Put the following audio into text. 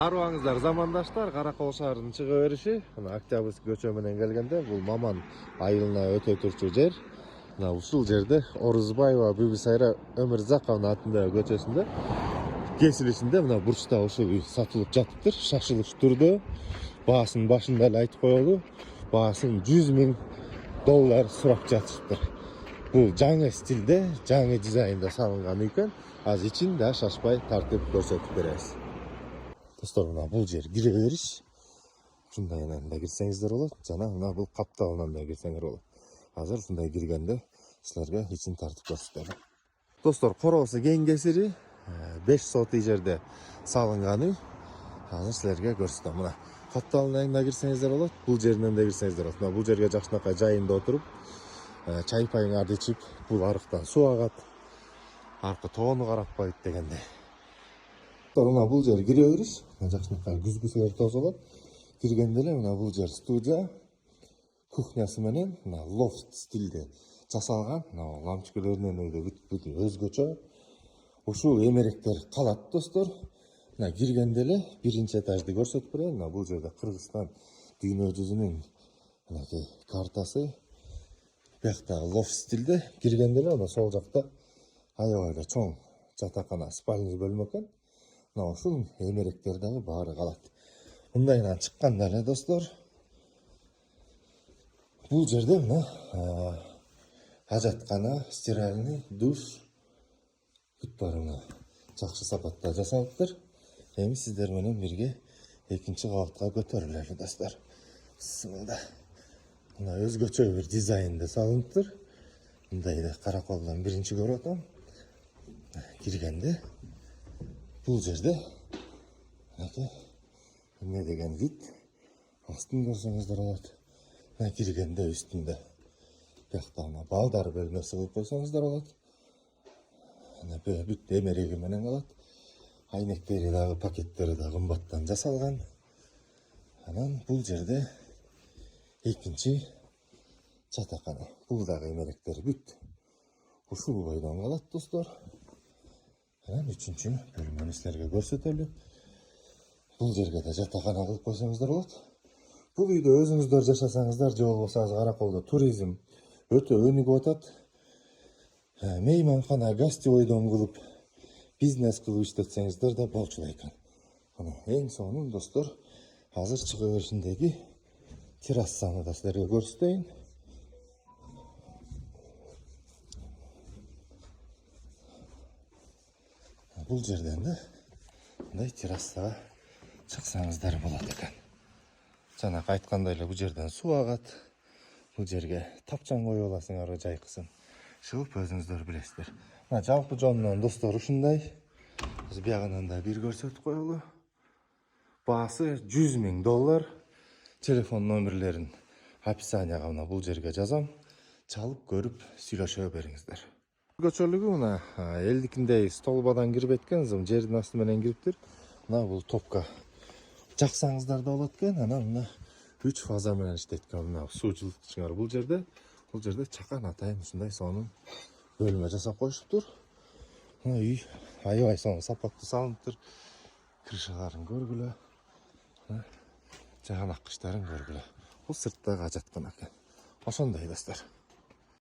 Арбаңыздар замандаштар, Каракол шаарынын чыга бериши. Мына Октябрьский көчө менен келгенде бул Маман айылына өтө турчу жер. Мына ушул жерде Орузбаева Бибисайра Өмүрзаковна атындагы көчөсүндө кесилишинде мына бурчта ушул үй сатылып жатыптыр. Шашылыш турду. Баасын башында эле айтып коелу. Баасын $100,000 сурап жатышыптыр. Бул жаңы стилде, жаңы дизайнда салынган үй экен. Азыр ичин да шашпай тартып көрсөтүп беребиз. Достор, мына бул жер кире бериш. Ушундайынан да кирсеңиздер болот, жана мына бул капталынан да кирсеңиздер болот. Азыр ушундай киргенде силерге ичин тартып көрсөтөлүм. Достор, короосу кең кесири 5 сотый жерде салынган үй. Азыр силерге көрсөтөм. Мына капталынан да кирсеңиздер болот, бул жеринен да кирсеңиздер болот. Мына бул жерге жакшынакай жайында отуруп, чай пайыңарды ичип, бул арыктан суу агат. Аркы тоону карап коет дегендей. Мына бул жер кире бериш, жакшынакай күзгүсүлөр тозолот. Киргенде эле мына бул жер студия, кухнясы менен мына лофт стилде жасалган. Мына лампочкаларынан өйдө бүт өзгөчө. Ушул эмеректер калат, достор. Мына киргенде эле биринчи этажды көрсөтүп берейин. Мына бул жерде Кыргызстан дүйнө жүзүнүн мынакей картасы. Биякта лофт стилде киргенде эле мына сол жакта аябай эле чоң жатакана, спальный бөлмө экен. Мына ушул эмеректер дагы баары калат. Мындайынан чыкканда эле, достор, бул жерде мына ажаткана, стиральный, душ бүт баары мына жакшы сапатта жасалыптыр. Эми сиздер менен бирге экинчи кабатка көтөрүлөлү, достор. Сымылда. Мына өзгөчө бир дизайнда салыныптыр. Мындайды Караколдон биринчи көрүп атам. Киргенде бул жерде эмне деген вид астын көрсөңүздөр болот. Мына киргенде үстүндө биякта мына балдар бөлмөсү кылып койсоңуздар болот. Мына бүт эмереги менен калат. Айнектери дагы, пакеттери дагы кымбаттан жасалган. Анан бул жерде экинчи жатакана. Бул дагы эмеректери бүт ушул бойдон калат, достор. Анан үчүнчү бөлмөнү силерге көрсөтөлү. Бул жерге да жатакана кылып койсоңуздар болот. Бул үйдө өзүңүздөр жашасаңыздар, же болбосо Караколдо туризм өтө өнүгүп атат. Мейманкана, гостевойдон кылып, бизнес кылып иштетсеңиздер да болчу экен. Ана эң сонун, достор, азыр чыга беришиндеги террасаны да силерге көрсөтөйүн. Бул жерден да мындай террасага чыксаңыздар болот экен. Жанакы айткандай эле бул жерден суу агат. Бул жерге тапчан коюп аласыңар, жайкысын. Шылып өзүңүздөр билесиздер. Мына жалпы жонунан, достор, ушундай. Биягынан да бир көрсөтүп коелу. Баасы $100,000. Телефон номерлерин описанияга мына бул жерге жазам. Чалып көрүп сүйлөшө бериңиздер. Көчөлүгү мына элдикиндей столбадан кирбейт экен, жердин асты менен кириптир. Мына бул топка жаксаңыздар да болот экен. Анан мына 3 фаза менен иштейт экен. Мына суу жылыткычыңар бул жерде чакан атайын ушундай сонун бөлмө жасап коюшуптур. Мына үй аябай сонун сапаттуу салыныптыр. Крышаларын көргүлө. Жаганак кыштарын көргүлө. Бул сырттагы ажаткана экен. Ошондой, достор.